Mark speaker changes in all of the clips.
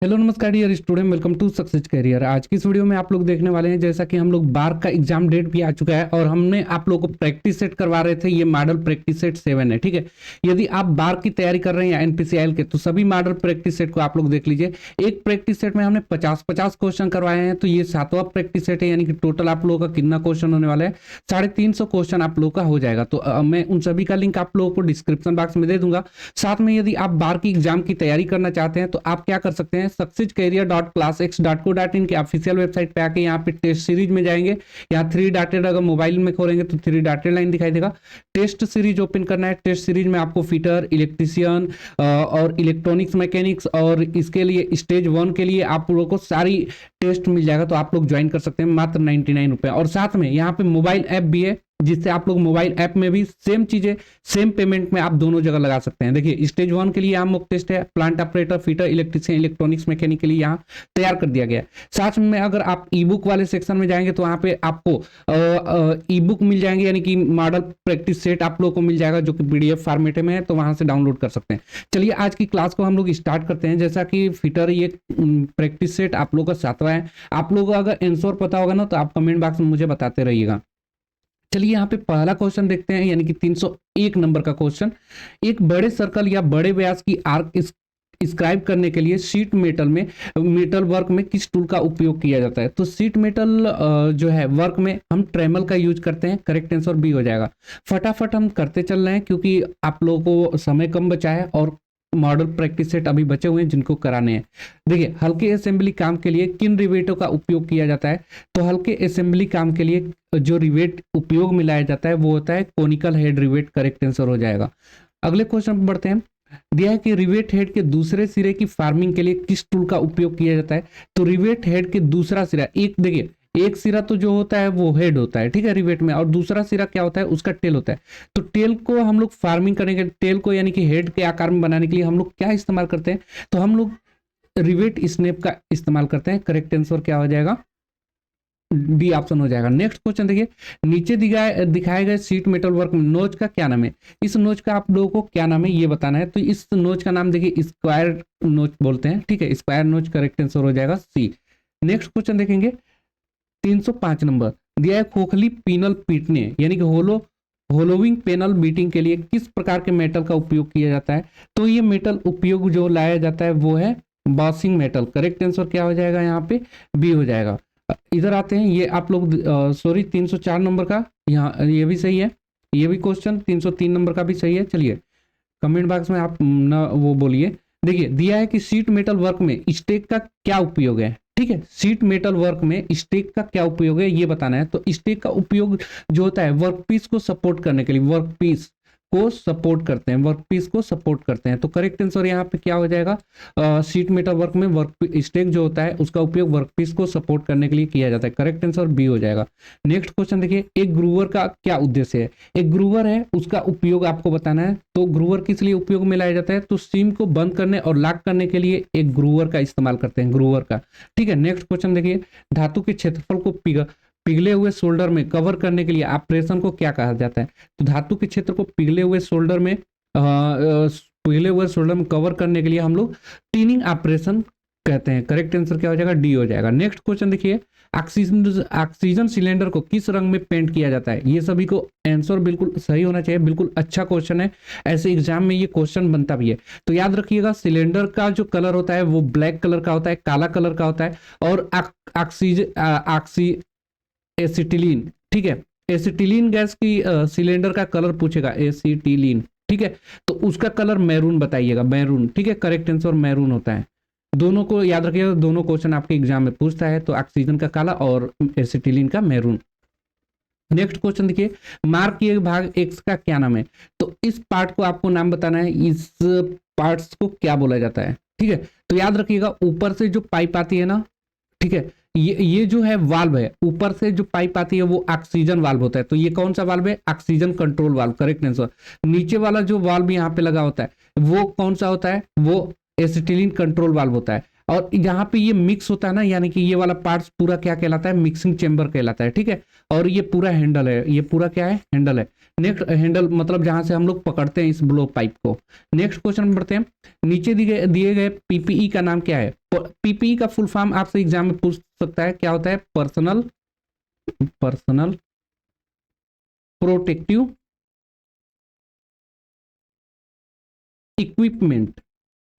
Speaker 1: Hello नमस्कार dear student, welcome to success career. आज की इस वीडियो में आप लोग देखने वाले हैं जैसा कि हम लोग बार का एग्जाम डेट भी आ चुका है और हमने आप लोगों को प्रैक्टिस सेट करवा रहे थे। ये मॉडल प्रैक्टिस सेट 7 है, ठीक है। यदि आप बार की तैयारी कर रहे हैं या एनपीसीआईएल के, तो सभी मॉडल प्रैक्टिस सेट को आप लोग देख लीजिए। एक प्रैक्टिस सेट में हमने 50-50 क्वेश्चन करवाए हैं, तो ये 7वां प्रैक्टिस सेट है, यानी कि टोटल आप लोगों का कितना क्वेश्चन होने वाला है, 350 क्वेश्चन आप लोग का हो जाएगा। तो मैं उन सभी का लिंक आप लोगों को डिस्क्रिप्शन बॉक्स में दे दूंगा। साथ में यदि आप बार की एग्जाम की तैयारी करना चाहते हैं तो आप क्या कर सकते हैं, सक्सेस कैरियर .classx.co.in के ऑफिशियल वेबसाइट पे आके यहाँ पे टेस्ट सीरीज में जाएंगे। यहाँ 3 डॉटेड, अगर मोबाइल में खोलेंगे तो 3 डॉटेड लाइन दिखाई देगा। टेस्ट सीरीज ओपन करना है। टेस्ट सीरीज में आपको फिटर, इलेक्ट्रीशियन और इलेक्ट्रॉनिक्स मैकेनिक्स और इसके लिए स्टेज 1 के लिए आप लोगों को सारी टेस्ट मिल जाएगा। तो आप लोग ज्वाइन कर सकते हैं मात्र 99 रुपए। और साथ में यहाँ पे मोबाइल ऐप भी है, जिससे आप लोग मोबाइल ऐप में भी सेम चीजें सेम पेमेंट में आप दोनों जगह लगा सकते हैं। देखिए, स्टेज 1 के लिए यहाँ मॉक टेस्ट है, plant operator, fitter, electrician, electronics mechanic के लिए यहाँ तैयार कर दिया गया है। साथ में अगर आप ई बुक वाले सेक्शन में जाएंगे तो वहाँ पे आपको ई बुक मिल जाएंगे, यानी कि मॉडल प्रैक्टिस सेट आप लोगों को मिल जाएगा, जो कि पीडीएफ फॉर्मेट में है, तो वहां से डाउनलोड कर सकते हैं। चलिए आज की क्लास को हम लोग स्टार्ट करते हैं। जैसा कि फिटर ये प्रैक्टिस सेट आप लोग का 7वां है। आप लोगों को अगर आंसर पता होगा ना, तो आप कमेंट बॉक्स में मुझे बताते रहिएगा। चलिए यहाँ पे पहला क्वेश्चन देखते हैं, यानी कि 301 नंबर का क्वेश्चन। एक बड़े सर्कल या बड़े व्यास की आर्क स्क्राइब करने के लिए शीट मेटल वर्क में किस टूल का उपयोग किया जाता है? तो शीट मेटल जो है वर्क में हम ट्रेमल का यूज करते हैं। करेक्ट आंसर बी हो जाएगा। फटाफट हम करते चल रहे हैं क्योंकि आप लोगों को समय कम बचा है और मॉडल प्रैक्टिस सेट अभी बचे हुए हैं जिनको कराने हैं। देखिए, हल्के असेंबली काम के लिए किन रिवेटों का उपयोग किया जाता है? तो हल्के असेंबली काम के लिए जो रिवेट उपयोग में लाया जाता है वो होता है conical head rivet. Correct answer हो जाएगा। अगले क्वेश्चन पर बढ़ते हैं। दिया है कि रिवेट हेड के दूसरे सिरे की फार्मिंग के लिए किस टूल का उपयोग किया जाता है? तो रिवेट हेड के दूसरा सिरा, एक देखिए, एक सिरा तो जो होता है वो हेड होता है, ठीक है, रिवेट में, और दूसरा सिरा क्या होता है, उसका टेल होता है। तो टेल को हम लोग फार्मिंग करने के, टेल को यानी कि हेड के आकार में बनाने के लिए हम लोग क्या इस्तेमाल करते हैं? तो हम लोग रिवेट स्नेप का इस्तेमाल करते हैं। करेक्ट आंसर क्या हो जाएगा? डी ऑप्शन हो जाएगा। नेक्स्ट क्वेश्चन देखिए, नीचे दिखाए गए शीट मेटल वर्क नोच का क्या नाम है? इस नोच का आप लोगों को क्या नाम है ये बताना है। तो इस नोच का नाम देखिए स्क्वायर नोच बोलते हैं, ठीक है, स्क्वायर नोच। करेक्ट आंसर हो जाएगा सी। नेक्स्ट क्वेश्चन देखेंगे, 305 नंबर। दिया है खोखली पिनल पीटने यानी कि होलोविंग पेनल बीटिंग के लिए किस प्रकार के मेटल का उपयोग किया जाता है? तो ये मेटल उपयोग जो लाया जाता है वो है बॉसिंग मेटल। करेक्ट आंसर क्या हो जाएगा? यहाँ पे बी हो जाएगा। इधर आते हैं, ये आप लोग सॉरी 304 नंबर का, यहाँ ये भी सही है। ये भी क्वेश्चन 303 नंबर का भी सही है। चलिए कमेंट बॉक्स में आप न वो बोलिए। देखिए, दिया है कि शीट मेटल वर्क में स्टेक का क्या उपयोग है, ठीक है, शीट मेटल वर्क में स्टेक का क्या उपयोग है ये बताना है। तो स्टेक का उपयोग जो होता है वर्कपीस को सपोर्ट करने के लिए, वर्कपीस को सपोर्ट करते हैं, वर्कपीस को सपोर्ट करते हैं। तो करेक्ट आंसर यहाँ पे क्या हो जाएगा? शीट मेटल वर्क में वर्क स्टेक जो होता है उसका उपयोग वर्कपीस को सपोर्ट करने के लिए किया जाता है। करेक्ट आंसर बी हो जाएगा। नेक्स्ट क्वेश्चन देखिए, एक ग्रूवर का क्या उद्देश्य है? एक ग्रूवर है, उसका उपयोग आपको बताना है। तो ग्रूवर किस लिए उपयोग में लाया जाता है? तो सीम को बंद करने और लॉक करने के लिए एक ग्रूवर का इस्तेमाल करते हैं, ग्रूवर का, ठीक है। नेक्स्ट क्वेश्चन देखिए, धातु के क्षेत्रफल को पिघले हुए शोल्डर में कवर करने के लिए ऑपरेशन को क्या कहा जाता है? तो धातु के क्षेत्र को पिघले हुए शोल्डर में कवर करने के लिए हम लोग टीनिंग ऑपरेशन कहते हैं। करेक्ट आंसर क्या हो जाएगा? डी हो जाएगा। नेक्स्ट क्वेश्चन देखिए, ऑक्सीजन सिलेंडर को किस रंग में पेंट किया जाता है? ये सभी को आंसर बिल्कुल सही होना चाहिए। बिल्कुल अच्छा क्वेश्चन है, ऐसे एग्जाम में ये क्वेश्चन बनता भी है। तो याद रखिएगा, सिलेंडर का जो कलर होता है वो ब्लैक कलर का होता है, काला कलर का होता है। और एसिटिलीन, ठीक है, एसिटिलीन गैस की सिलेंडर का कलर पूछेगा, एसिटिलीन, ठीक है, तो उसका कलर मैरून बताइएगा, मैरून, ठीक है। करेक्ट आंसर मैरून होता है। दोनों को याद रखिएगा, दोनों क्वेश्चन आपके एग्जाम में पूछता है। तो ऑक्सीजन का काला और एसिटिलीन का मैरून। नेक्स्ट क्वेश्चन देखिए, मार्क किए भाग एक्स का क्या नाम है? तो इस पार्ट को आपको नाम बताना है, इस पार्ट्स को क्या बोला जाता है, ठीक है। तो याद रखिएगा, ऊपर से जो पाइप आती है ना, ठीक है, ये जो है वाल्व है, ऊपर से जो पाइप आती है वो ऑक्सीजन वाल्व होता है। तो ये कौन सा वाल्व है? Oxygen control valve. Correct answer. नीचे वाला जो वाल्व यहाँ पे लगा होता है वो कौन सा होता है? वो एसिटिलीन कंट्रोल वाल्व होता है। और यहाँ पे ये मिक्स होता है ना, यानी कि ये वाला पार्ट्स पूरा क्या कहलाता है, मिक्सिंग चेम्बर कहलाता है, ठीक है। और ये पूरा हैंडल है, ये पूरा क्या है, हैंडल है। नेक्स्ट हैंडल मतलब जहां से हम लोग पकड़ते हैं इस ब्लो पाइप को। नेक्स्ट क्वेश्चन बढ़ते हैं। नीचे दिए गए पीपीई का नाम क्या है। पीपीई का फुल फॉर्म आपसे एग्जाम में पूछ सकता है, क्या होता है, पर्सनल प्रोटेक्टिव इक्विपमेंट।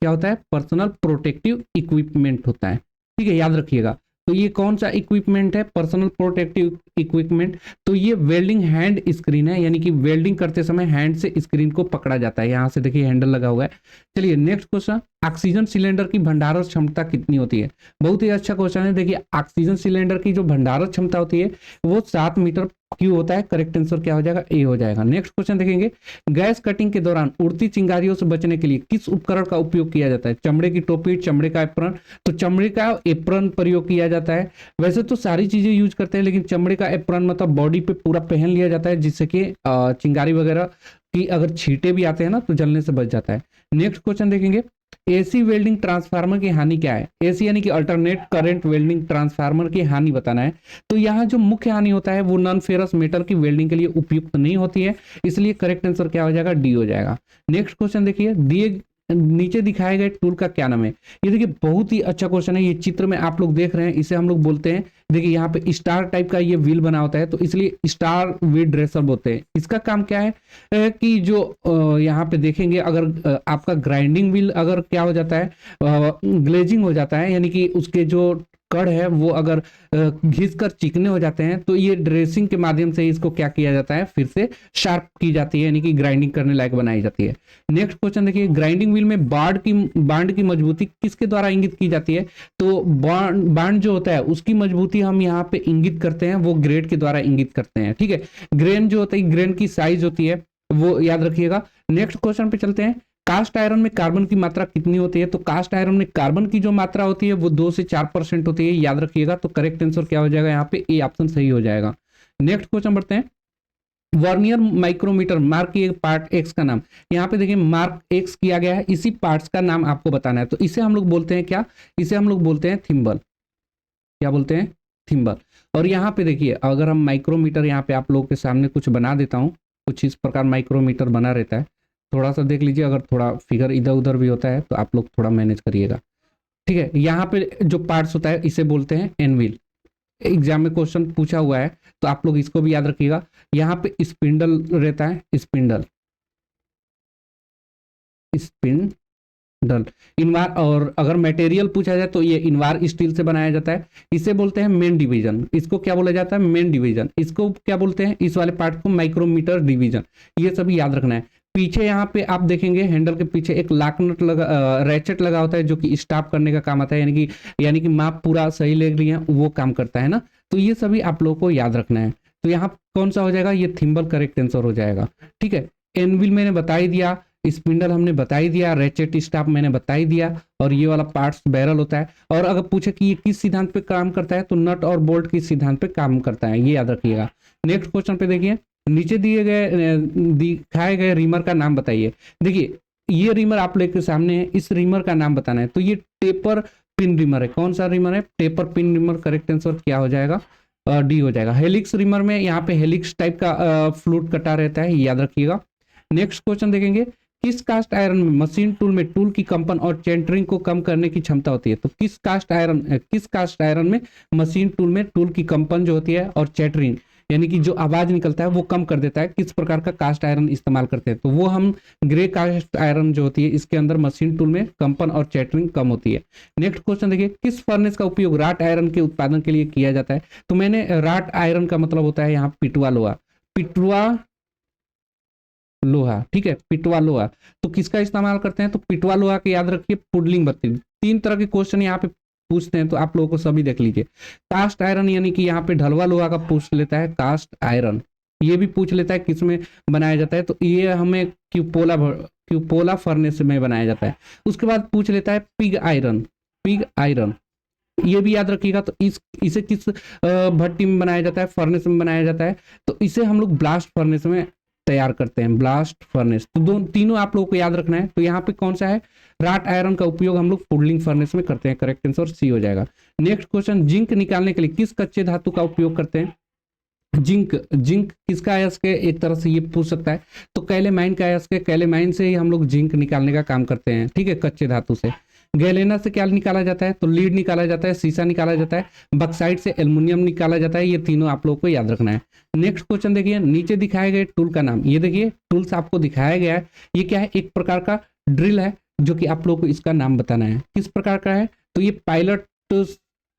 Speaker 1: क्या होता है, पर्सनल प्रोटेक्टिव इक्विपमेंट होता है, ठीक है, याद रखिएगा। तो ये कौन सा इक्विपमेंट है, पर्सनल प्रोटेक्टिव इक्विपमेंट। तो ये वेल्डिंग हैंड स्क्रीन है, यानी कि वेल्डिंग करते समय हैंड से स्क्रीन को पकड़ा जाता है। यहां से देखिए हैंडल लगा हुआ है। चलिए नेक्स्ट क्वेश्चन, ऑक्सीजन सिलेंडर की भंडारण क्षमता कितनी होती है। बहुत ही अच्छा क्वेश्चन है। देखिए ऑक्सीजन सिलेंडर की जो भंडारण क्षमता होती है वो 7 मीटर क्यों होता है। करेक्ट आंसर क्या हो जाएगा, ए हो जाएगा। नेक्स्ट क्वेश्चन देखेंगे, गैस कटिंग के दौरान उड़ती चिंगारियों से बचने के लिए किस उपकरण का उपयोग किया जाता है। चमड़े की टोपी, चमड़े का एप्रन। तो चमड़े का एप्रन प्रयोग किया जाता है। वैसे तो सारी चीजें यूज करते हैं, लेकिन चमड़े का एप्रन मतलब बॉडी पे पूरा पहन लिया जाता है, जिससे कि चिंगारी वगैरह की अगर छींटे भी आते हैं ना तो जलने से बच जाता है। नेक्स्ट क्वेश्चन देखेंगे, एसी वेल्डिंग ट्रांसफार्मर की हानि क्या है। एसी यानी कि अल्टरनेट करंट वेल्डिंग ट्रांसफार्मर की हानि बताना है। तो यहाँ जो मुख्य हानि होता है वो नॉन फेरस मेटल की वेल्डिंग के लिए उपयुक्त नहीं होती है, इसलिए करेक्ट आंसर क्या हो जाएगा, डी हो जाएगा। नेक्स्ट क्वेश्चन देखिए, दिए नीचे दिखाए गए टूल का क्या नाम है। ये देखिए बहुत ही अच्छा क्वेश्चन है। ये चित्र में आप लोग देख रहे हैं, इसे हम लोग बोलते हैं, देखिए यहाँ पे स्टार टाइप का ये व्हील बना होता है, तो इसलिए स्टार व्हील ड्रेसर बोलते हैं। इसका काम क्या है कि जो यहाँ पे देखेंगे, अगर आपका ग्राइंडिंग व्हील अगर क्या हो जाता है, ग्लेजिंग हो जाता है, यानी कि उसके जो कड़ है वो अगर घिस कर चिकने हो जाते हैं, तो ये ड्रेसिंग के माध्यम से इसको क्या किया जाता है, फिर से शार्प की जाती है, यानी कि ग्राइंडिंग करने लायक बनाई जाती है। नेक्स्ट क्वेश्चन देखिए, ग्राइंडिंग व्हील में बांड की मजबूती किसके द्वारा इंगित की जाती है। तो बांड जो होता है उसकी मजबूती हम यहाँ पे इंगित करते हैं, वो ग्रेड के द्वारा इंगित करते हैं, ठीक है। ग्रेन जो होता है, ग्रेन की साइज होती है, वो याद रखिएगा। नेक्स्ट क्वेश्चन पे चलते हैं, कास्ट आयरन में कार्बन की मात्रा कितनी होती है। तो कास्ट आयरन में कार्बन की जो मात्रा होती है वो 2 से 4% होती है, याद रखिएगा। तो करेक्ट आंसर क्या हो जाएगा, यहाँ पे ए ऑप्शन सही हो जाएगा। नेक्स्ट क्वेश्चन बढ़ते हैं, वर्नियर माइक्रोमीटर मार्क किए पार्ट एक्स का नाम। यहाँ पे देखिए मार्क एक्स किया गया है, इसी पार्ट्स का नाम आपको बताना है। तो इसे हम लोग बोलते हैं क्या, इसे हम लोग बोलते हैं थिम्बल। क्या बोलते हैं, थिम्बल। और यहाँ पे देखिए, अगर हम माइक्रोमीटर यहाँ पे आप लोगों के सामने कुछ बना देता हूँ, कुछ इस प्रकार माइक्रोमीटर बना रहता है, थोड़ा सा देख लीजिए। अगर थोड़ा फिगर इधर उधर भी होता है तो आप लोग थोड़ा मैनेज करिएगा, ठीक है। यहाँ पे जो पार्ट्स होता है इसे बोलते हैं एनविल। एग्जाम में क्वेश्चन पूछा हुआ है, तो आप लोग इसको भी याद रखिएगा। यहाँ पे स्पिंडल रहता है, स्पिंडल इनवार। और अगर मटेरियल पूछा जाए तो ये इनवार स्टील से बनाया जाता है। इसे बोलते हैं मेन डिवीजन। इसको क्या बोला जाता है, मेन डिवीजन। इसको क्या बोलते हैं, इस वाले पार्ट को माइक्रोमीटर डिवीजन। ये सभी याद रखना है। पीछे यहाँ पे आप देखेंगे हैंडल के पीछे एक लॉक नट लगा, रैचेट लगा होता है, जो कि स्टॉप करने का काम आता है, यानी कि माप पूरा सही ले रही है वो काम करता है ना। तो ये सभी आप लोगों को याद रखना है। तो यहाँ कौन सा हो जाएगा, ये थिम्बल करेक्ट आंसर हो जाएगा, ठीक है। एनविल मैंने बता ही दिया, स्पिंडल हमने बता ही दिया, रैचेट स्टॉप मैंने बता ही दिया, और ये वाला पार्ट्स बैरल होता है। और अगर पूछे कि ये किस सिद्धांत पे काम करता है, तो नट और बोल्ट किस सिद्धांत पे काम करता है, ये याद रखिएगा। नेक्स्ट क्वेश्चन पे देखिए, नीचे दिखाए गए रीमर का नाम बताइए। देखिए ये रीमर आप लोग के सामने है, इस रीमर का नाम बताना है। तो ये टेपर पिन रीमर है। कौन सा रीमर है, taper pin reamer. Correct answer क्या हो जाएगा, डी हो जाएगा। हेलिक्स रीमर में यहाँ पे हेलिक्स टाइप का फ्लूट कटा रहता है, याद रखिएगा। नेक्स्ट क्वेश्चन देखेंगे, किस कास्ट आयरन में मशीन टूल में टूल की कंपन और चेंटरिंग को कम करने की क्षमता होती है। तो किस कास्ट आयरन में मशीन टूल में टूल की कंपन जो होती है और चेटरिंग, यानी कि जो आवाज निकलता है वो कम कर देता है, किस प्रकार का कास्ट आयरन इस्तेमाल करते हैं। तो वो हम ग्रे कास्ट आयरन जो होती है, इसके अंदर मशीन टूल में कंपन और चैटरिंग कम होती है। नेक्स्ट क्वेश्चन देखिए, किस फर्नेस का उपयोग राट आयरन के उत्पादन के लिए किया जाता है। तो मैंने राट आयरन का मतलब होता है यहाँ पिटवा लोहा, ठीक है, पिटवा लोहा। तो किसका इस्तेमाल करते हैं, तो पिटवा लोहा के याद रखिए, पुडलिंग बत्ती। 3 तरह के क्वेश्चन यहाँ पे पूछते हैं, तो आप लोगों को सभी देख लीजिए। कास्ट आयरन यानी कि यहाँ पे ढलवा लोहा का पूछ लेता है, कास्ट आयरन। ये भी पूछ लेता है किस में बनाया जाता है, तो ये हमें क्यूपोला फर्नेस में बनाया जाता है। उसके बाद पूछ लेता है पिग आयरन, ये भी याद रखिएगा। तो इसे किस भट्टी में बनाया जाता है, फर्नेस में बनाया जाता है। तो इसे हम लोग ब्लास्ट फर्नेस में तैयार करते हैं, ब्लास्ट फर्नेस। तो तीनों आप लोगों को याद रखना है। तो यहाँ पे कौन सा है, राट आयरन का उपयोग हम लोग फूडलिंग फर्नेस में करते हैं, करेक्ट आंसर सी हो जाएगा। नेक्स्ट क्वेश्चन, जिंक निकालने के लिए किस कच्चे धातु का उपयोग करते हैं? जिंक, जिंक किसका अयस्क है, एक तरह से ये पूछ सकता है। तो कैलेमाइन का अयस्क है, कैलेमाइन से ही हम लोग जिंक निकालने का काम करते हैं, ठीक है, कच्चे धातु से। गैलेना से क्या निकाला जाता है? तो लीड निकाला जाता है, सीसा निकाला जाता है, बक्साइट से एल्युमिनियम निकाला जाता है। ये तीनों आप लोगों को याद रखना है। नेक्स्ट क्वेश्चन देखिए, नीचे दिखाए गए टूल का नाम। ये देखिए टूल्स आपको दिखाया गया है, ये क्या है, एक प्रकार का ड्रिल है, जो कि आप लोगों को इसका नाम बताना है किस प्रकार का है। तो ये पायलट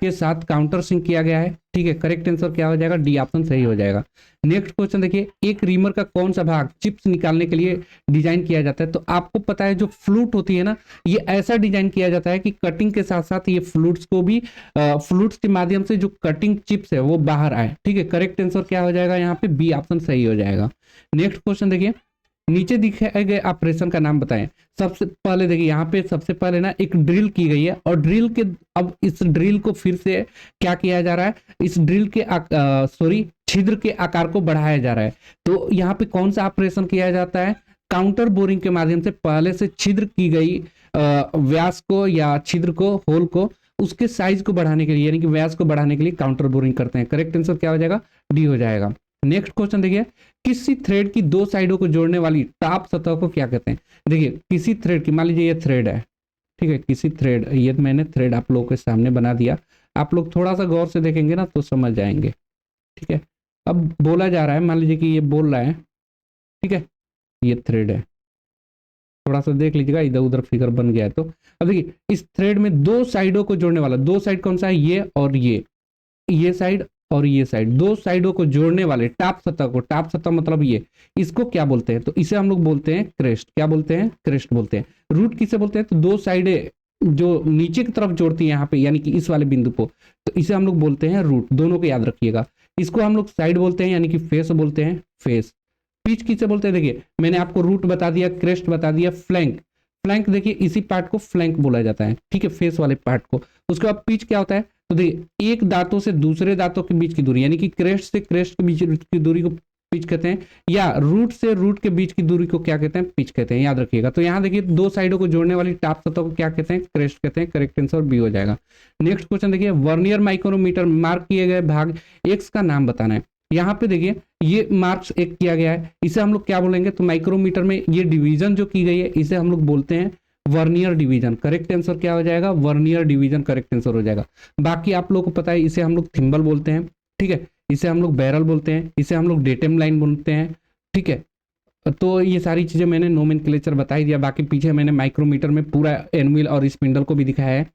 Speaker 1: के साथ काउंटर सिंक किया गया है, ठीक है, करेक्ट आंसर क्या हो जाएगा, डी ऑप्शन सही हो जाएगा। नेक्स्ट क्वेश्चन देखिए, एक रीमर का कौन सा भाग चिप्स निकालने के लिए डिजाइन किया जाता है? तो आपको पता है जो फ्लूट होती है ना, ये ऐसा डिजाइन किया जाता है कि कटिंग के साथ साथ ये फ्लूट्स को भी फ्लूट्स के माध्यम से जो कटिंग चिप्स है वो बाहर आए, ठीक है, करेक्ट आंसर क्या हो जाएगा, यहाँ पे बी ऑप्शन सही हो जाएगा। नेक्स्ट क्वेश्चन देखिए, नीचे दिखाए गए ऑपरेशन का नाम बताएं। सबसे पहले देखिए यहाँ पे सबसे पहले ना एक ड्रिल की गई है, और ड्रिल के अब इस ड्रिल को फिर से क्या किया जा रहा है, इस ड्रिल के छिद्र के आकार को बढ़ाया जा रहा है। तो यहाँ पे कौन सा ऑपरेशन किया जाता है? काउंटर बोरिंग के माध्यम से पहले से छिद्र की गई व्यास को या छिद्र को, होल को, उसके साइज को बढ़ाने के लिए, यानी कि व्यास को बढ़ाने के लिए काउंटर बोरिंग करते हैं। करेक्ट आंसर क्या हो जाएगा, डी हो जाएगा। नेक्स्ट क्वेश्चन देखिए, किसी थ्रेड की दो साइडों को जोड़ने वाली टॉप सतह को क्या कहते हैं? देखिए किसी थ्रेड की, मान लीजिए ये थ्रेड है, ठीक है, किसी थ्रेड, ये मैंने थ्रेड आप लोगों के सामने बना दिया, आप लोग थोड़ा सा गौर से देखेंगे ना तो समझ जाएंगे, ठीक है। अब बोला जा रहा है, मान लीजिए कि ये बोल रहा है, ठीक है, ये थ्रेड है, थोड़ा सा देख लीजिएगा, इधर उधर फिगर बन गया है। तो अब देखिए इस थ्रेड में दो साइडों को जोड़ने वाला, दो साइड कौन सा है, ये और ये साइड और ये साइड, दो साइडों को जोड़ने वाले टॉप सतह को, टॉप सतह मतलब ये, इसको क्या बोलते हैं? तो इसे हम लोग बोलते हैं क्रेस्ट। क्या बोलते हैं? क्रेस्ट बोलते हैं। रूट किसे बोलते हैं? तो दो साइडें जो नीचे की तरफ जोड़ती है यहाँ पे, यानी कि इस वाले बिंदु को, तो इसे हम लोग बोलते हैं रूट। दोनों को याद रखिएगा। इसको हम लोग साइड बोलते हैं, यानी कि फेस बोलते हैं, फेस। पिच किसे बोलते हैं? देखिए मैंने आपको रूट बता दिया, क्रेस्ट बता दिया, फ्लैंक, फ्लैंक देखिए इसी पार्ट को फ्लैंक बोला जाता है, ठीक है, फेस वाले पार्ट को। उसके बाद पिच क्या होता है? तो देखिए एक दांतों से दूसरे दांतों के बीच की दूरी, यानी कि क्रेस्ट से क्रेस्ट के बीच की दूरी को पिच कहते हैं, या रूट से रूट के बीच की दूरी को क्या कहते हैं? पिच कहते हैं, याद रखिएगा। तो यहाँ देखिए दो साइडों को जोड़ने वाली टॉप सतह को क्या कहते हैं? क्रेस्ट कहते हैं। करेक्ट आंसर बी हो जाएगा। नेक्स्ट क्वेश्चन देखिए, वर्नियर माइक्रोमीटर मार्क किए गए भाग एक्स का नाम बताना है। यहाँ पे देखिए ये मार्क्स एक किया गया है, इसे हम लोग क्या बोलेंगे? तो माइक्रोमीटर में ये डिवीजन जो की गई है इसे हम लोग बोलते हैं वर्नियर डिवीजन। करेक्ट आंसर क्या हो जाएगा? वर्नियर डिवीजन करेक्ट आंसर हो जाएगा। बाकी आप लोगों को पता है इसे हम लोग थिम्बल बोलते हैं, ठीक है, इसे हम लोग बैरल बोलते हैं, इसे हम लोग डेटम लाइन बोलते हैं, ठीक है। तो ये सारी चीजें मैंने नोमेनक्लेचर बता ही दिया। बाकी पीछे मैंने माइक्रोमीटर में पूरा एनविल और स्पिंडल को भी दिखाया है।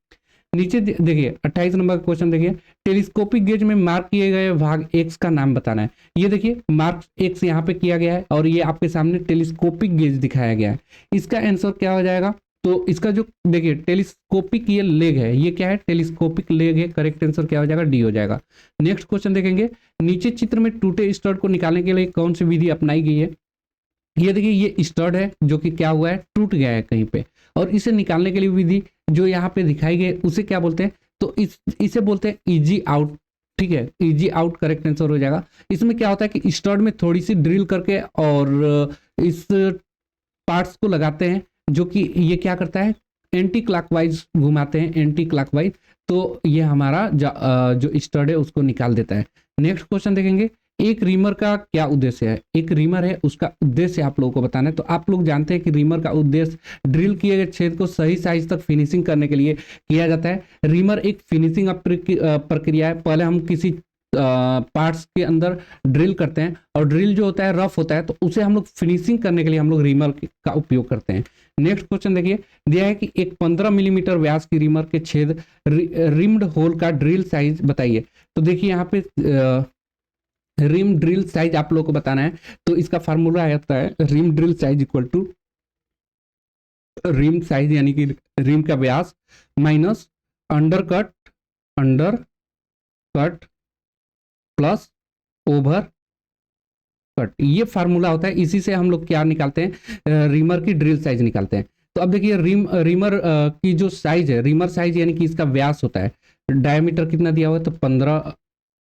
Speaker 1: नीचे देखिए 28 नंबर का क्वेश्चन देखिए, टेलीस्कोपिक गेज में मार्क किए गए भाग एक्स का नाम बताना है। ये देखिए मार्क एक्स यहाँ पे किया गया है और ये आपके सामने टेलीस्कोपिक गेज दिखाया गया है। इसका आंसर क्या हो जाएगा? तो इसका जो देखिए टेलीस्कोपिक ये लेग है, ये क्या है? टेलीस्कोपिक लेग है। करेक्ट आंसर क्या हो जाएगा? डी हो जाएगा। नेक्स्ट क्वेश्चन देखेंगे, नीचे चित्र में टूटे स्टड को निकालने के लिए कौन सी विधि अपनाई गई है? ये देखिए ये स्टड है जो कि क्या हुआ है? टूट गया है कहीं पे, और इसे निकालने के लिए विधि जो यहाँ पे दिखाई गई उसे क्या बोलते हैं? तो इसे बोलते हैं इजी आउट, ठीक है, इजी आउट करेक्ट आंसर हो जाएगा। इसमें क्या होता है कि स्टड में थोड़ी सी ड्रिल करके और इस पार्ट्स को लगाते हैं, जो कि ये क्या करता है? एंटी क्लॉकवाइज घुमाते हैं, एंटी क्लॉकवाइज, तो ये हमारा जो स्टड है उसको निकाल देता है। नेक्स्ट क्वेश्चन देखेंगे, एक रीमर का क्या उद्देश्य है? एक रीमर है, उसका उद्देश्य आप लोगों को बताना है। तो आप लोग जानते हैं कि रीमर का उद्देश्य ड्रिल किए गए छेद को सही साइज तक फिनिशिंग करने के लिए किया जाता है। रीमर एक फिनिशिंग प्रक्रिया है। पहले हम किसी पार्ट्स के अंदर ड्रिल करते हैं, और ड्रिल जो होता है रफ होता है, तो उसे हम लोग फिनिशिंग करने के लिए हम लोग रीमर का उपयोग करते हैं। नेक्स्ट क्वेश्चन देखिए, दिया है कि एक 15 मिलीमीटर व्यास की रीमर के छेद रिम्ड होल का ड्रिल साइज बताइए। तो देखिए यहाँ पे रिम ड्रिल साइज आप लोगों को बताना है। तो इसका फार्मूला आता है rim drill size equal to rim size, यानी कि रिम का व्यास minus under cut plus over cut, ये फार्मूला होता है। इसी से हम लोग क्या निकालते हैं? रीमर की ड्रिल साइज निकालते हैं। तो अब देखिए रीमर की जो साइज है, रीमर साइज यानी कि इसका व्यास होता है, डायमीटर कितना दिया हुआ है? तो 15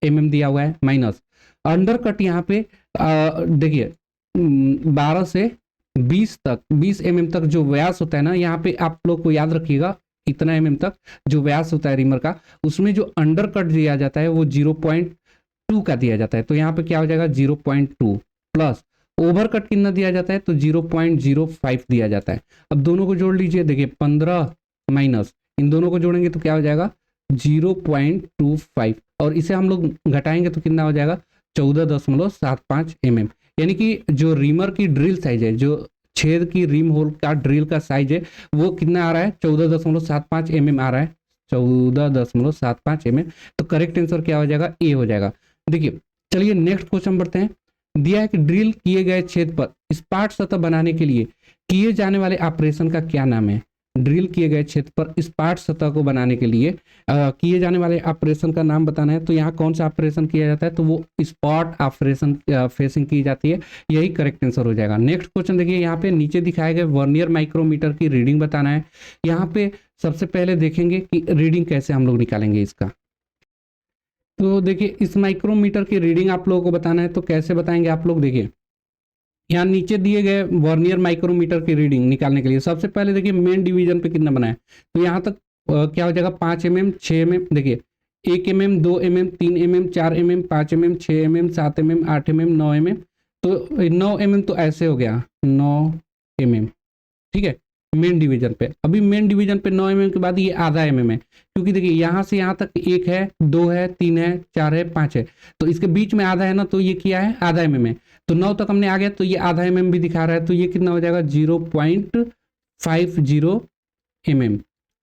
Speaker 1: mm दिया हुआ है, माइनस अंडर कट यहाँ पे देखिए 12 से 20 तक, 20 mm तक जो व्यास होता है ना, यहाँ पे आप लोग को याद रखिएगा इतना mm तक जो व्यास होता है रिमर का, उसमें जो अंडर कट दिया जाता है वो 0.2 का दिया जाता है। तो यहाँ पे क्या हो जाएगा 0.2 प्लस ओवर कट कितना दिया जाता है तो 0.05 दिया जाता है। अब दोनों को जोड़ लीजिए, देखिए 15 माइनस इन दोनों को जोड़ेंगे तो क्या हो जाएगा 0.25 और इसे हम लोग घटाएंगे तो कितना हो जाएगा 14.75 mm। यानी कि जो रिमर की ड्रिल साइज है, जो छेद की रिम होल का ड्रिल का साइज है वो कितना आ रहा है 14.75 mm आ रहा है, 14.75 mm। तो करेक्ट आंसर क्या हो जाएगा ए हो जाएगा। देखिए चलिए नेक्स्ट क्वेश्चन बढ़ते हैं। दिया है कि ड्रिल किए गए छेद पर स्पाट सतह बनाने के लिए किए जाने वाले ऑपरेशन का क्या नाम है। ड्रिल किए गए क्षेत्र पर स्पाट सतह को बनाने के लिए किए जाने वाले ऑपरेशन का नाम बताना है। तो यहाँ कौन सा ऑपरेशन किया जाता है तो वो स्पॉट ऑपरेशन फेसिंग की जाती है, यही करेक्ट आंसर हो जाएगा। नेक्स्ट क्वेश्चन देखिए, यहाँ पे नीचे दिखाए गए वर्नियर माइक्रोमीटर की रीडिंग बताना है। यहाँ पे सबसे पहले देखेंगे कि रीडिंग कैसे हम लोग निकालेंगे इसका। तो देखिए इस माइक्रोमीटर की रीडिंग आप लोगों को बताना है, तो कैसे बताएंगे आप लोग। देखिए यहाँ नीचे दिए गए वर्नियर माइक्रोमीटर की रीडिंग निकालने के लिए सबसे पहले देखिए मेन डिवीजन पे कितना बना है, तो यहाँ तक क्या हो जाएगा 5 mm 6 mm, देखिए 1 mm 2 mm 3 mm 4 mm 5 mm 6 mm 7 mm 8 mm 9 mm। तो 9 mm तो ऐसे हो गया 9 mm, ठीक है मेन डिवीजन पे। अभी मेन डिवीजन पे 9 mm के बाद ये आधा mm है, क्योंकि देखिए यहाँ से यहाँ तक 1 है 2 है 3 है 4 है 5 है, तो इसके बीच में आधा है ना, तो ये क्या है आधा mm है। तो 9 तक हमने आ गया तो ये आधा mm भी दिखा रहा है, तो ये कितना हो जाएगा 0.50 mm।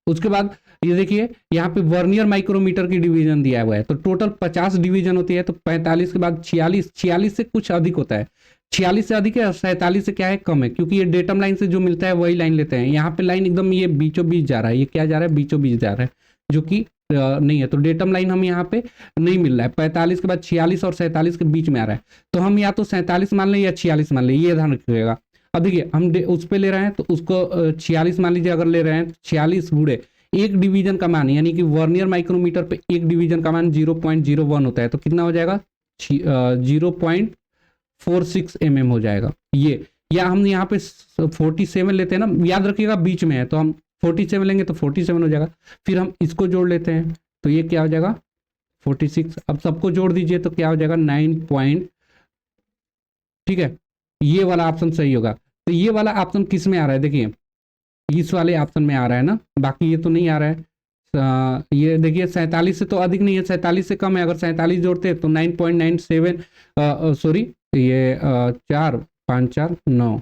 Speaker 1: उसके बाद ये देखिए यहाँ पे वर्नियर माइक्रोमीटर की डिवीजन दिया हुआ है, तो टोटल 50 डिवीजन होती है, तो 45 के बाद 46 से कुछ अधिक होता है, 46 से अधिक है और 47 से क्या है कम है, क्योंकि ये डेटम लाइन से जो मिलता है वही लाइन लेते हैं। यहाँ पे लाइन एकदम ये बीचों बीच जा रहा है, ये क्या जा रहा है बीचों बीच जा रहा है, जो कि नहीं है, तो डेटम लाइन हम यहाँ पे नहीं मिल रहा है। 45 के बाद 46 और 47 के बीच में आ रहा है, तो हम या तो 47 मान लें या 46 मान लें, ये ध्यान रखिएगा। अब देखिए हम उस पर ले रहे हैं तो उसको 46 मान लीजिए, अगर ले रहे हैं 46 गुणे एक डिवीजन का मान, यानी कि वर्नियर माइक्रोमीटर पे एक डिवीजन का मान 0.01 होता है, तो कितना हो जाएगा 0.46 mm हो जाएगा ये। या हम यहाँ पे 47 लेते हैं ना, याद रखिएगा बीच में है, तो हम 47 लेंगे तो 47 हो जाएगा। फिर हम इसको जोड़ लेते हैं तो ये क्या हो जाएगा 46। अब सबको जोड़ दीजिए तो क्या हो जाएगा 9 ठीक है, ये वाला ऑप्शन सही होगा। तो ये वाला ऑप्शन किस में आ रहा है, देखिए इस वाले ऑप्शन में आ रहा है ना, बाकी ये तो नहीं आ रहा है। ये देखिए 47 से तो अधिक नहीं है, 47 से कम है, अगर 47 जोड़ते हैं तो 9.97 सॉरी ये 4 5 4 9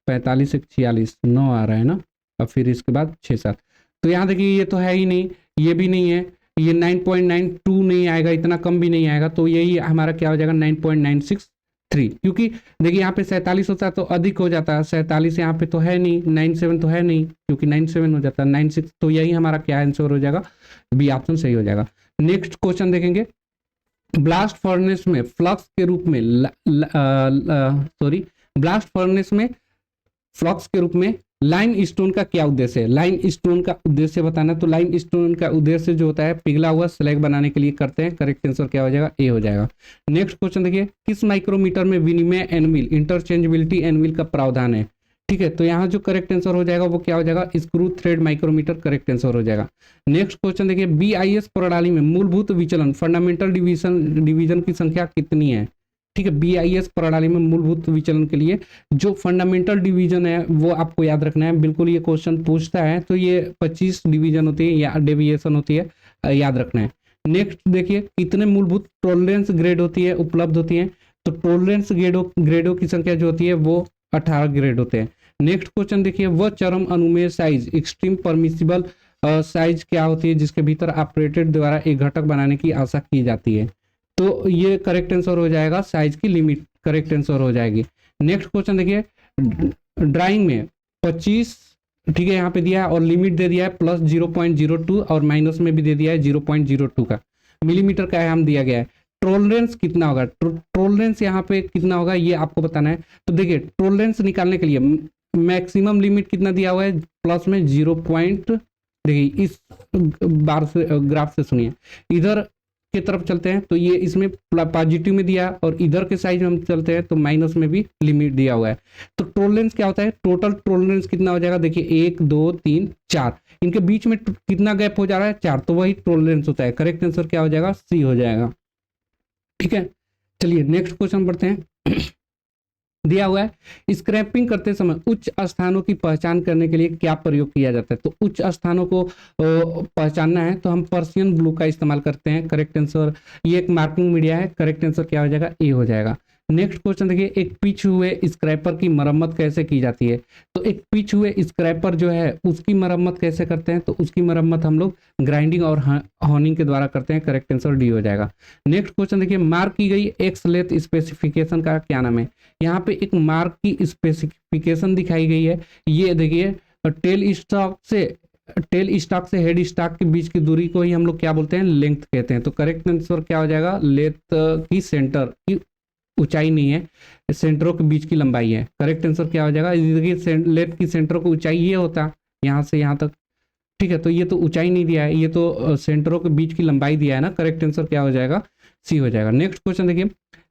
Speaker 1: 45 से 46 9 आ रहा है ना, और फिर इसके बाद 6 7। तो यहाँ देखिए ये तो है ही नहीं, ये भी नहीं है, ये 9.92 नहीं आएगा, इतना कम भी नहीं आएगा, तो यही हमारा क्या हो जाएगा 9.963। क्योंकि देखिए यहाँ पे 47 होता है तो अधिक हो जाता है, 47 यहाँ पे तो है नहीं, 97 तो है नहीं, क्योंकि 97 हो जाता है 96, तो यही हमारा क्या आंसर हो जाएगा, बी ऑप्शन सही हो जाएगा। नेक्स्ट क्वेश्चन देखेंगे, ब्लास्ट फर्नेस में फ्लक्स के रूप में ब्लास्ट फर्नेस में फ्लक्स के रूप में लाइम स्टोन का क्या उद्देश्य है। लाइम स्टोन का उद्देश्य बताना, तो लाइम स्टोन का उद्देश्य जो होता है पिघला हुआ स्लैग बनाने के लिए करते हैं। करेक्ट आंसर क्या हो जाएगा ए हो जाएगा। नेक्स्ट क्वेश्चन देखिए, किस माइक्रोमीटर में विनिमय एनविल इंटरचेंजेबिलिटी एनविल का प्रावधान है। ठीक है, तो यहाँ जो करेक्ट आंसर हो जाएगा वो क्या हो जाएगा screw thread micrometer correct answer हो जाएगा। नेक्स्ट क्वेश्चन देखिए, BIS प्रणाली में मूलभूत विचलन फंडामेंटल डिवीजन की संख्या कितनी है। ठीक है, BIS प्रणाली में मूलभूत विचलन के लिए जो फंडामेंटल डिवीजन है वो आपको याद रखना है, बिल्कुल ये क्वेश्चन पूछता है, तो ये 25 डिवीजन होती है या डेविएशन होती है, याद रखना है। नेक्स्ट देखिए, कितने मूलभूत टॉलरेंस ग्रेड होती है उपलब्ध होती है, तो टॉलरेंस ग्रेडों की संख्या जो होती है वो 18 ग्रेड होते हैं। नेक्स्ट क्वेश्चन देखिए, वह चरम अनुमेय साइज एक्सट्रीम परमिसिबल साइज क्या होती है जिसके भीतर ऑपरेटेड द्वारा एक घटक बनाने की आशा की जाती है। तो ये करेक्ट आंसर हो जाएगा, साइज की लिमिट करेक्ट आंसर हो जाएगी। नेक्स्ट क्वेश्चन देखिए, ड्राइंग में 25 ठीक है यहाँ पे दिया है और लिमिट दे दिया है प्लस 0.02 और माइनस में भी दे दिया है 0.02 का मिलीमीटर का हम दिया गया है। टॉलरेंस कितना होगा, टॉलरेंस यहाँ पे कितना होगा ये आपको बताना है। तो देखिए टॉलरेंस निकालने के लिए मैक्सिमम लिमिट कितना दिया हुआ है प्लस में 0. देखिए इस बार से ग्राफ से सुनिए, इधर की तरफ चलते हैं तो ये इसमें पॉजिटिव में दिया, और इधर के साइड में हम चलते हैं तो माइनस में भी लिमिट दिया हुआ है। तो टोलरेंस क्या होता है, टोटल टोलरेंस कितना हो जाएगा, देखिए 1 2 3 4, इनके बीच में कितना गैप हो जा रहा है, 4, तो वही टोलरेंस होता है। करेक्ट आंसर क्या हो जाएगा, सी हो जाएगा। ठीक है, चलिए नेक्स्ट क्वेश्चन बढ़ते हैं। दिया हुआ है स्क्रैपिंग करते समय उच्च स्थानों की पहचान करने के लिए क्या प्रयोग किया जाता है। तो उच्च स्थानों को पहचानना है तो हम पर्शियन ब्लू का इस्तेमाल करते हैं। करेक्ट आंसर, ये एक मार्किंग मीडिया है। करेक्ट आंसर क्या हो जाएगा, ए हो जाएगा। नेक्स्ट क्वेश्चन देखिए, एक पिच हुए स्क्रैपर की मरम्मत कैसे की जाती है। तो एक पिच हुए स्क्रैपर जो है उसकी मरम्मत कैसे करते हैं, तो उसकी मरम्मत हम लोग ग्राइंडिंग और हॉनिंग के द्वारा करते हैं। करेक्ट आंसर डी हो जाएगा। नेक्स्ट क्वेश्चन देखिए, मार्क की गई एक्स लेथ स्पेसिफिकेशन का क्या नाम है। यहाँ पे एक मार्क की स्पेसिफिकेशन दिखाई गई है। ये देखिए टेल स्टॉक से हेड स्टॉक के बीच की दूरी को ही हम लोग क्या बोलते हैं, लेंथ कहते हैं। तो करेक्ट आंसर क्या हो जाएगा, लेथ की सेंटर की ऊंचाई नहीं है, सेंटरों के बीच की लंबाई है। करेक्ट आंसर क्या हो जाएगा, देखिए लेथ की सेंटरों की ऊंचाई ये होता यहाँ से यहाँ तक। ठीक है, तो ये तो ऊंचाई नहीं दिया है, ये तो सेंटरों के बीच की लंबाई दिया है ना। करेक्ट आंसर क्या हो जाएगा, सी हो जाएगा। नेक्स्ट क्वेश्चन देखिए,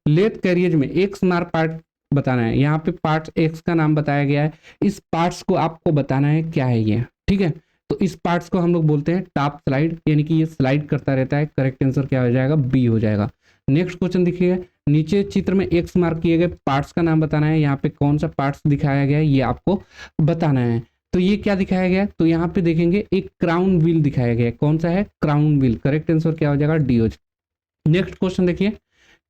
Speaker 1: लेथ कैरियज में एक स्मार्ट पार्ट बताना है। यहाँ पे पार्ट एक्स का नाम बताया गया है, इस पार्ट्स को आपको बताना है क्या है ये। ठीक है, तो इस पार्ट्स को हम लोग बोलते हैं टॉप स्लाइड, यानी कि ये स्लाइड करता रहता है। करेक्ट आंसर क्या हो जाएगा, बी हो जाएगा। नेक्स्ट क्वेश्चन देखिए, नीचे चित्र में एक्स मार्क किए गए पार्ट्स का नाम बताना है। यहाँ पे कौन सा पार्ट्स दिखाया गया है ये आपको बताना है। तो ये क्या दिखाया गया है, तो यहाँ पे देखेंगे एक क्राउन व्हील दिखाया गया है। कौन सा है, क्राउन व्हील। करेक्ट आंसर क्या हो जाएगा, डी हो जाएगा। नेक्स्ट क्वेश्चन देखिए,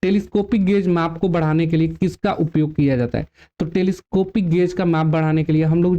Speaker 1: टेलीस्कोपिक गेज माप को बढ़ाने के लिए किसका उपयोग किया जाता है। तो टेलीस्कोपिक गेज का माप बढ़ाने के लिए हम लोग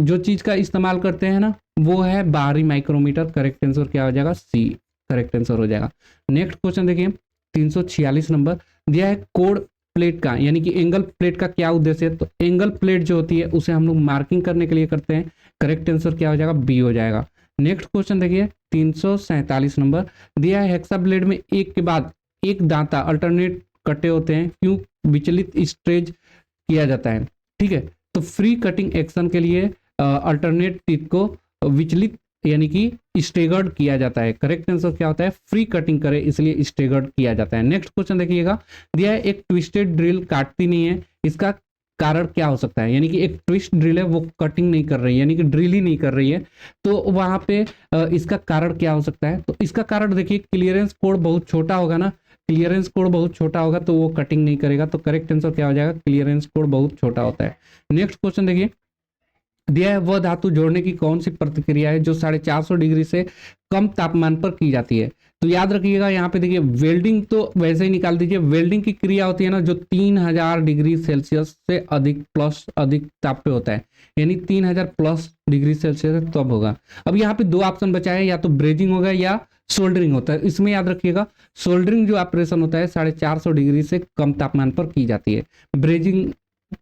Speaker 1: जो चीज का इस्तेमाल करते हैं ना, वो है बाहरी माइक्रोमीटर। करेक्ट आंसर क्या हो जाएगा, सी। करेक्ट आंसर हो जाएगा। नेक्स्ट क्वेश्चन देखिए, 346 नंबर दिया है, कोड प्लेट का यानी कि एंगल प्लेट का क्या उद्देश्य है। तो एंगल प्लेट जो होती है उसे हम लोग मार्किंग करने के लिए करते हैं। करेक्ट आंसर क्या हो जाएगा, बी हो जाएगा। नेक्स्ट क्वेश्चन देखिए, 347 नंबर दिया है, हेक्सा ब्लेड में एक के बाद एक दांता अल्टरनेट कटे होते हैं, क्यों विचलित स्ट्रेच किया जाता है। ठीक है, तो फ्री कटिंग एक्शन के लिए अल्टरनेट टीथ को विचलित यानी कि स्टेगर्ड किया जाता है। करेक्ट आंसर क्या होता है, फ्री कटिंग करे इसलिए स्टेगर्ड किया जाता है। नेक्स्ट क्वेश्चन देखिएगा, दिया है एक ट्विस्टेड ड्रिल काटती नहीं है, इसका कारण क्या हो सकता है। यानी कि एक ट्विस्ट ड्रिल है वो कटिंग नहीं कर रही है, यानी कि ड्रिल ही नहीं कर रही है, तो वहां पे इसका कारण क्या हो सकता है। तो इसका कारण देखिए, क्लियरेंस कोड बहुत छोटा होगा ना, क्लियरेंस कोड बहुत छोटा होगा तो वो कटिंग नहीं करेगा। तो करेक्ट आंसर क्या हो जाएगा, क्लियरेंस कोड बहुत छोटा होता है। नेक्स्ट क्वेश्चन देखिए, दिया है वह धातु जोड़ने की कौन सी प्रतिक्रिया है जो 450 डिग्री से कम तापमान पर की जाती है। तो याद रखिएगा, यहाँ पे देखिए वेल्डिंग तो वैसे ही निकाल दीजिए। वेल्डिंग की क्रिया होती है ना जो 3000 डिग्री सेल्सियस से अधिक ताप पे होता है, यानी 3000 प्लस डिग्री सेल्सियस तब होगा। अब यहाँ पे दो ऑप्शन बचा है, या तो ब्रेजिंग होगा या सोल्डरिंग होता है। इसमें याद रखिएगा, सोल्डरिंग जो ऑपरेशन होता है 450 डिग्री से कम तापमान पर की जाती है। ब्रेजिंग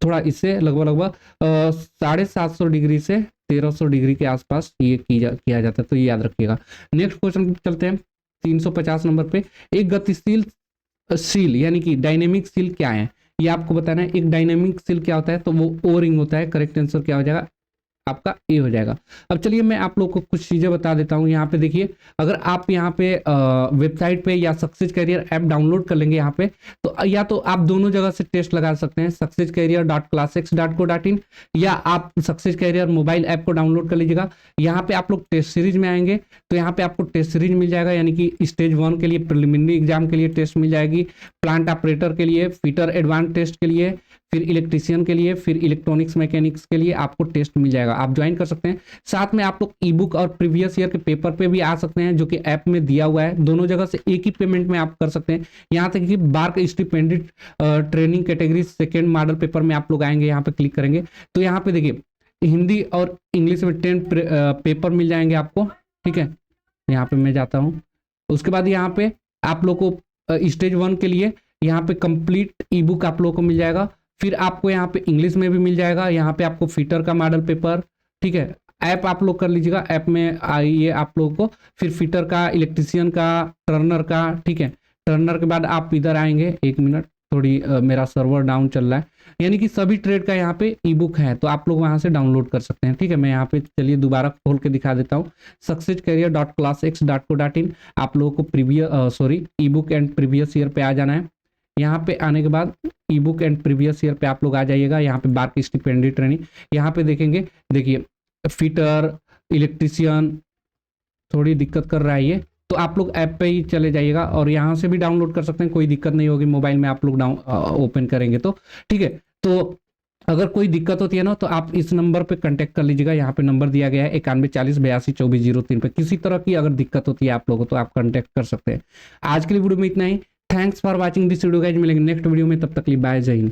Speaker 1: थोड़ा इससे लगभग 750 डिग्री से 1300 डिग्री के आसपास ये किया जाता है, तो ये याद रखिएगा। नेक्स्ट क्वेश्चन चलते हैं 350 नंबर पे, एक गतिशील सील यानी कि डायनेमिक सील क्या है, ये आपको बताना है। एक डायनेमिक सील क्या होता है, तो वो ओ रिंग होता है। करेक्ट आंसर क्या हो जाएगा, आपका ए हो जाएगा। अब चलिए मैं आप लोग को कुछ चीजें बता देता हूँ। यहाँ पे देखिए, अगर आप यहाँ पे वेबसाइट पे या सक्सेस कैरियर ऐप डाउनलोड कर लेंगे यहाँ पे, तो या तो आप दोनों जगह से टेस्ट लगा सकते हैं, successcarrier.classix.co.in, या आप सक्सेस कैरियर मोबाइल ऐप को डाउनलोड कर लीजिएगा। यहाँ पे आप लोग टेस्ट सीरीज में आएंगे तो यहाँ पे आपको टेस्ट सीरीज मिल जाएगा, यानी कि स्टेज 1 के लिए प्रिलिमिनरी एग्जाम के लिए टेस्ट मिल जाएगी, प्लांट ऑपरेटर के लिए, फिटर एडवांस टेस्ट के लिए, फिर इलेक्ट्रीशियन के लिए, फिर इलेक्ट्रॉनिक्स मैकेनिक्स के लिए आपको टेस्ट मिल जाएगा। आप ज्वाइन कर सकते हैं। साथ में आप लोग ई बुक और प्रीवियस ईयर के पेपर पे भी आ सकते हैं, जो कि ऐप में दिया हुआ है। दोनों जगह से एक ही पेमेंट में आप कर सकते हैं। यहाँ तक कि BARC stipended training category second model paper में आप लोग आएंगे, यहाँ पे क्लिक करेंगे तो यहाँ पे देखिए हिंदी और इंग्लिश में 10 पेपर मिल जाएंगे आपको। ठीक है, यहाँ पे मैं जाता हूँ। उसके बाद यहाँ पे आप लोग को स्टेज 1 के लिए यहाँ पे कंप्लीट ई बुक आप लोग को मिल जाएगा। फिर आपको यहाँ पे इंग्लिश में भी मिल जाएगा, यहाँ पे आपको फिटर का मॉडल पेपर। ठीक है, ऐप आप लोग कर लीजिएगा, ऐप में आइए आप लोगों को, फिर फिटर का, इलेक्ट्रीशियन का, टर्नर का। ठीक है, टर्नर के बाद आप इधर आएंगे, एक मिनट थोड़ी मेरा सर्वर डाउन चल रहा है, यानी कि सभी ट्रेड का यहाँ पे ई बुक है, तो आप लोग वहाँ से डाउनलोड कर सकते हैं। ठीक है, मैं यहाँ पे चलिए दोबारा खोल के दिखा देता हूँ, successcareer.classx.co.in। आप लोगों को previous E book and previous year पे आ जाना है। यहाँ पे आने के बाद ई बुक एंड प्रीवियस ईयर पे आप लोग आ जाइएगा। यहाँ पे बार्क स्टिपेंडी ट्रेनिंग, यहाँ पे देखेंगे, देखिए फिटर, इलेक्ट्रीशियन, थोड़ी दिक्कत कर रहा है ये, तो आप लोग ऐप पे ही चले जाइएगा और यहाँ से भी डाउनलोड कर सकते हैं, कोई दिक्कत नहीं होगी मोबाइल में आप लोग ओपन करेंगे तो। ठीक है, तो अगर कोई दिक्कत होती है ना तो आप इस नंबर पे कांटेक्ट कर लीजिएगा, यहाँ पे नंबर दिया गया है 9140822403 पे। किसी तरह की अगर दिक्कत होती है आप लोगों तो आप कांटेक्ट कर सकते हैं। आज के लिए वीडियो में इतना ही। Thanks for watching this video guys, मिलेंगे नेक्स्ट वीडियो में, तब तक के लिए बाय, जय हिंद।